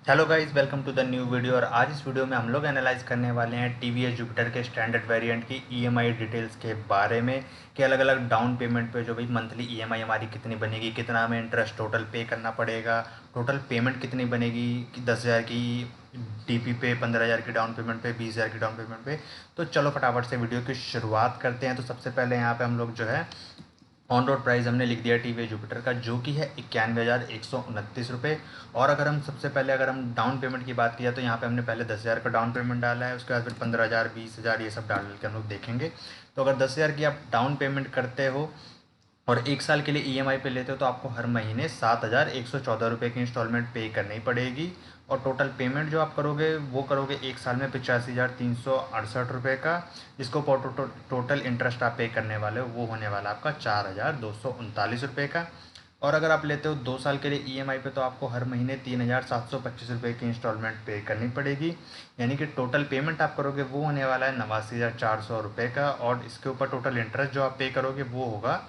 Hello guys, welcome to the new video. और आज इस वीडियो में हम लोग एनालाइज करने वाले हैं टीवीएस जुपिटर के स्टैंडर्ड वेरिएंट की ईएमआई डिटेल्स के बारे में कि अलग अलग डाउन पेमेंट पे जो भाई मंथली ईएमआई हमारी कितनी बनेगी, कितना हमें इंटरेस्ट टोटल पे करना पड़ेगा, टोटल पेमेंट कितनी बनेगी कि 10,000 की डीपी पे, 15,000 की डाउन पेमेंट पे, 20,000 की डाउन पेमेंट पे। तो चलो फटाफट से वीडियो की शुरुआत करते हैं। तो सबसे पहले यहाँ पे हम लोग जो है ऑन रोड प्राइस हमने लिख दिया टीवीएस जुपिटर का, जो कि है 91,129 रुपये। और अगर हम डाउन पेमेंट की बात किया तो यहाँ पे हमने पहले 10,000 का डाउन पेमेंट डाला है, उसके बाद फिर 15,000, 20,000 ये सब डाल के हम लोग देखेंगे। तो अगर 10,000 की आप डाउन पेमेंट करते हो और 1 साल के लिए ईएमआई पे लेते हो तो आपको हर महीने 7,114 रुपये की इंस्टॉलमेंट पे करनी पड़ेगी। और टोटल पेमेंट जो आप करोगे वो करोगे 1 साल में 85,368 रुपये का, जिसको टोटल इंटरेस्ट आप पे करने वाले हो वो होने वाला आपका 4,239 रुपये का। और अगर आप लेते हो 2 साल के लिए ईएमआई पे तो आपको हर महीने 3,725 रुपये की इंस्टॉलमेंट पे करनी पड़ेगी। यानी कि टोटल पेमेंट आप करोगे वो होने वाला है 89,400 रुपये का। और इसके ऊपर टोटल इंटरेस्ट जो आप पे करोगे वो होगा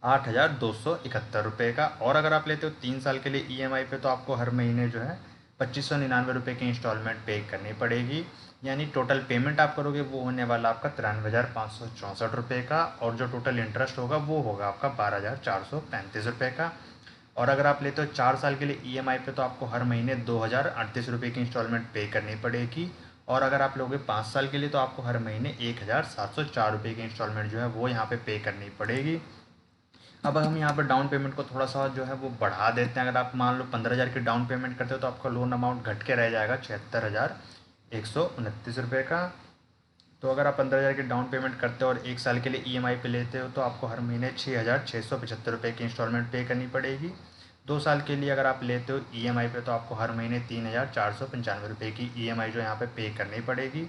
8,271 रुपये का। और अगर आप लेते हो 3 साल के लिए ईएमआई पे तो आपको हर महीने जो है 2,599 रुपये की इंस्टॉलमेंट पे करनी पड़ेगी। यानी टोटल पेमेंट आप करोगे वो होने वाला आपका 93,564 रुपये का। और जो टोटल इंटरेस्ट होगा वो होगा आपका 12,435 रुपये का। और अगर आप लेते हो 4 साल के लिए ईएमआई पे तो आपको हर महीने 2,038 रुपये की इंस्टॉलमेंट पे करनी पड़ेगी। और अगर आप लोगे 5 साल के लिए तो आपको हर महीने 1,704 रुपये की इंस्टॉलमेंट जो है वो यहाँ पे करनी पड़ेगी। अब हम यहाँ पर डाउन पेमेंट को थोड़ा सा जो है वो बढ़ा देते हैं। अगर आप मान लो 15,000 की डाउन पेमेंट करते हो तो आपका लोन अमाउंट घट के रह जाएगा 76,129 रुपये का। तो अगर आप 15,000 की डाउन पेमेंट करते हो और 1 साल के लिए ईएमआई पे लेते हो तो आपको हर महीने 6,675 रुपये की इंस्टॉलमेंट पे करनी पड़ेगी। 2 साल के लिए अगर आप लेते हो ईएमआई पे तो आपको हर महीने 3,495 रुपये की ईएमआई जो यहाँ पे करनी पड़ेगी।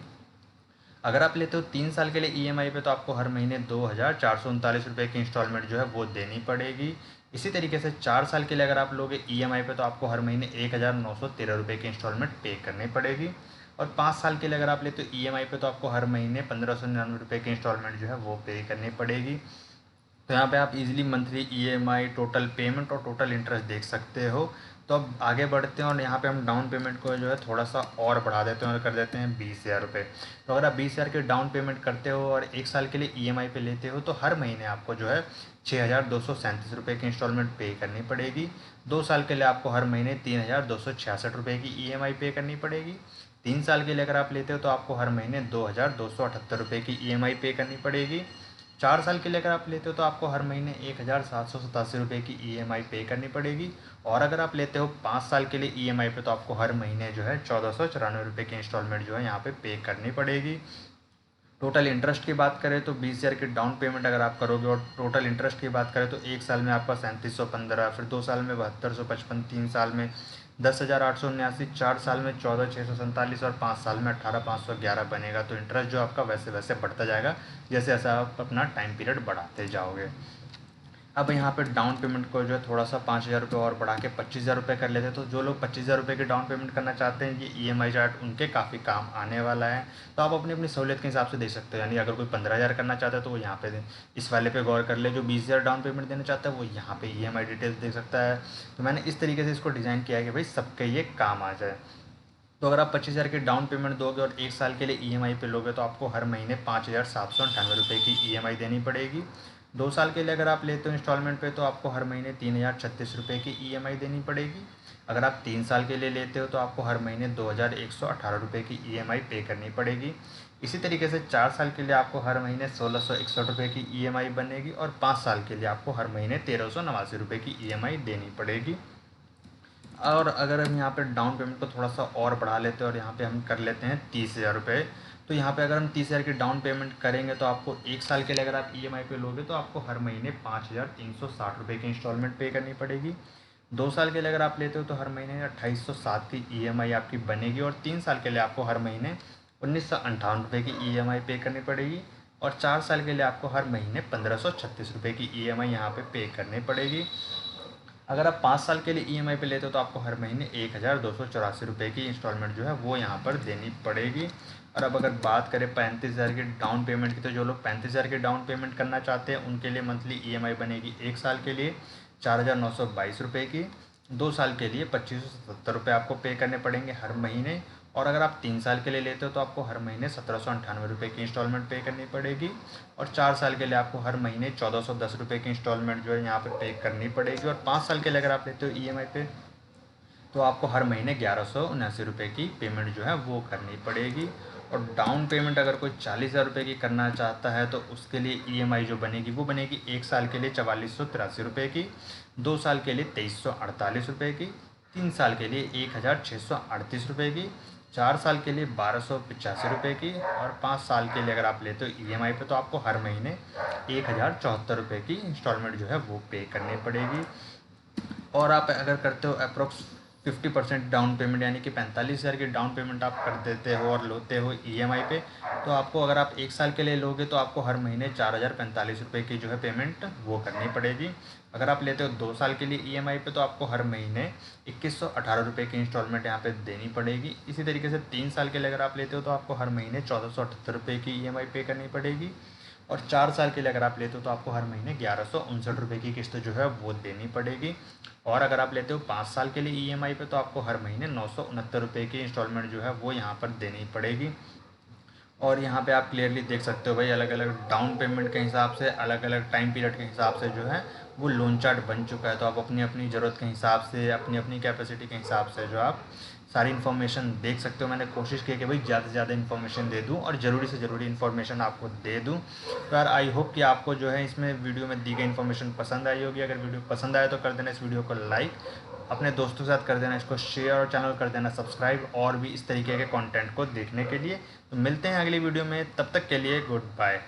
अगर आप लेते हो 3 साल के लिए ईएमआई पे तो आपको हर महीने 2,439 रुपये की इंस्टॉलमेंट जो है वो देनी पड़ेगी। इसी तरीके से 4 साल के लिए अगर आप लोगे ईएमआई पे तो आपको हर महीने 1,913 रुपये की इंस्टॉलमेंट पे करनी पड़ेगी। और 5 साल के लिए अगर आप लेते हो ईएमआई पे तो आपको हर महीने 1,599 रुपये की इंस्टॉलमेंट जो है वो पे करनी पड़ेगी। तो यहाँ पे आप easily monthly EMI, total payment और टोटल इंटरेस्ट देख सकते हो। तो अब आगे बढ़ते हैं और यहाँ पे हम डाउन पेमेंट को जो है थोड़ा सा और बढ़ा देते हैं और कर देते हैं 20,000 रुपये। तो अगर आप 20,000 के डाउन पेमेंट करते हो और 1 साल के लिए ईएमआई पे लेते हो तो हर महीने आपको जो है 6,237 रुपये की इंस्टॉलमेंट पे करनी पड़ेगी। 2 साल के लिए आपको हर महीने 3,266 रुपये की ईएमआई पे करनी पड़ेगी। 3 साल के लिए अगर आप लेते हो तो आपको हर महीने 2,278 रुपये की ईएमआई पे करनी पड़ेगी। 4 साल के लिए अगर आप लेते हो तो आपको हर महीने 1,787 रुपये की ईएमआई पे करनी पड़ेगी। और अगर आप लेते हो 5 साल के लिए ईएमआई पे तो आपको हर महीने जो है 1,494 रुपये की इंस्टॉलमेंट जो है यहाँ पे करनी पड़ेगी। टोटल इंटरेस्ट की बात करें तो 20,000 की डाउन पेमेंट अगर आप करोगे और टोटल इंटरेस्ट की बात करें तो 1 साल में आपका 3715, फिर 2 साल में 7255, 3 साल में 10,879, 4 साल में 14,647 और 5 साल में 18,511 बनेगा। तो इंटरेस्ट जो आपका वैसे वैसे बढ़ता जाएगा जैसे जैसे आप अपना टाइम पीरियड बढ़ाते जाओगे। अब यहाँ पे डाउन पेमेंट को जो है थोड़ा सा 5,000 रुपये और बढ़ा के 25,000 रुपये कर लेते हैं। तो जो लोग 25,000 रुपये की डाउन पेमेंट करना चाहते हैं ये ईएमआई चार्ट उनके काफ़ी काम आने वाला है। तो आप अपनी अपनी सहूलियत के हिसाब से दे सकते हो। यानी अगर कोई 15,000 करना चाहता है तो वो यहाँ पे इस वाले पे गौर कर ले। जो 20,000 डाउन पेमेंट देना चाहता है वो यहाँ पे ईएमआई डिटेल्स दे सकता है। तो मैंने इस तरीके से इसको डिज़ाइन किया है कि भाई सबके ये काम आ जाए। तो अगर आप 25,000 की डाउन पेमेंट दोगे और 1 साल के लिए ईएमआई पे लोगे तो आपको हर महीने 5,798 रुपये की ईएमआई देनी पड़ेगी। 2 साल के लिए अगर आप लेते हो इंस्टॉलमेंट पे तो आपको हर महीने 3,036 रुपये की ईएमआई देनी पड़ेगी। अगर आप 3 साल के लिए लेते हो तो आपको हर महीने 2,118 रुपये की ईएमआई पे करनी पड़ेगी। इसी तरीके से 4 साल के लिए आपको हर महीने 1,661 रुपये की ईएमआई बनेगी। और 5 साल के लिए आपको हर महीने 1,389 रुपये की ईएमआई देनी पड़ेगी। और अगर हम यहाँ पे डाउन पेमेंट को थोड़ा सा और बढ़ा लेते हैं और यहाँ पे हम कर लेते हैं 30,000 रुपये। तो यहाँ पे अगर हम 30,000 की डाउन पेमेंट करेंगे तो आपको 1 साल के लिए अगर आप ईएमआई पे लोगे तो आपको हर महीने 5,360 रुपये की इंस्टॉलमेंट पे करनी पड़ेगी। 2 साल के लिए अगर आप लेते हो तो हर महीने 2,807 की ईएमआई आपकी बनेगी। और 3 साल के लिए आपको हर महीने 1,958 रुपये की ईएमआई पे करनी पड़ेगी। और 4 साल के लिए आपको हर महीने 1,536 रुपये की ईएमआई यहाँ पे करनी पड़ेगी। अगर आप 5 साल के लिए ईएमआई पे लेते हो तो आपको हर महीने 1,284 रुपये की इंस्टॉलमेंट जो है वो यहाँ पर देनी पड़ेगी। और अब अगर बात करें 35,000 की डाउन पेमेंट की तो जो लोग 35,000 की डाउन पेमेंट करना चाहते हैं उनके लिए मंथली ईएमआई बनेगी 1 साल के लिए 4,922 रुपये की। 2 साल के लिए 2577 रुपये आपको पे करने पड़ेंगे हर महीने। और अगर आप 3 साल के लिए लेते हो तो आपको हर महीने 1798 रुपये की इंस्टॉलमेंट पे करनी पड़ेगी। और 4 साल के लिए आपको हर महीने 1410 रुपये की इंस्टॉलमेंट जो है यहाँ पे करनी पड़ेगी। और 5 साल के लिए अगर आप लेते हो ईएमआई पे तो आपको हर महीने 1179 रुपये की पेमेंट जो है वो करनी पड़ेगी। और डाउन पेमेंट अगर कोई 40,000 रुपये की करना चाहता है तो उसके लिए ईएमआई जो बनेगी वो बनेगी 1 साल के लिए 4483 रुपये की, 2 साल के लिए 2348 रुपये की, 3 साल के लिए 1638 रुपये की, 4 साल के लिए 1285 रुपये की, और 5 साल के लिए अगर आप लेते हो ईएमआई पे तो आपको हर महीने 1074 रुपये की इंस्टॉलमेंट जो है वो पे करनी पड़ेगी। और आप अगर करते हो अप्रोक्स 50% डाउन पेमेंट यानी कि 45,000 की डाउन पेमेंट आप कर देते हो और लेते हो ईएमआई पे, तो आपको अगर आप 1 साल के लिए लोगे तो आपको हर महीने 4,045 रुपये की जो है पेमेंट वो करनी पड़ेगी। अगर आप लेते हो 2 साल के लिए ईएमआई पे तो आपको हर महीने 2118 रुपये की इंस्टॉलमेंट यहाँ पे देनी पड़ेगी। इसी तरीके से 3 साल के लिए अगर आप लेते हो तो आपको हर महीने 1478 रुपये की ईएमआई पे करनी पड़ेगी। और 4 साल के लिए अगर आप लेते हो तो आपको हर महीने 1159 रुपये की किस्त जो है वो देनी पड़ेगी। और अगर आप लेते हो 5 साल के लिए ईएमआई पे तो आपको हर महीने 969 रुपये की इंस्टॉलमेंट जो है वो यहाँ पर देनी पड़ेगी। और यहाँ पे आप क्लियरली देख सकते हो भाई, अलग अलग डाउन पेमेंट के हिसाब से, अलग अलग टाइम पीरियड के हिसाब से जो है वो लोन चार्ट बन चुका है। तो आप अपनी अपनी ज़रूरत के हिसाब से, अपनी अपनी कैपेसिटी के हिसाब से जो आप सारी इन्फॉर्मेशन देख सकते हो। मैंने कोशिश की कि भाई ज़्यादा से ज़्यादा इन्फॉर्मेशन दे दूँ और ज़रूरी से ज़रूरी इन्फॉर्मेशन आपको दे दूँ। तो यार आई होप कि आपको जो है इसमें वीडियो में दी गई इन्फॉर्मेशन पसंद आई होगी। अगर वीडियो पसंद आए तो कर देना इस वीडियो को लाइक, अपने दोस्तों के साथ कर देना इसको शेयर, और चैनल कर देना सब्सक्राइब और भी इस तरीके के कंटेंट को देखने के लिए। तो मिलते हैं अगली वीडियो में, तब तक के लिए गुड बाय।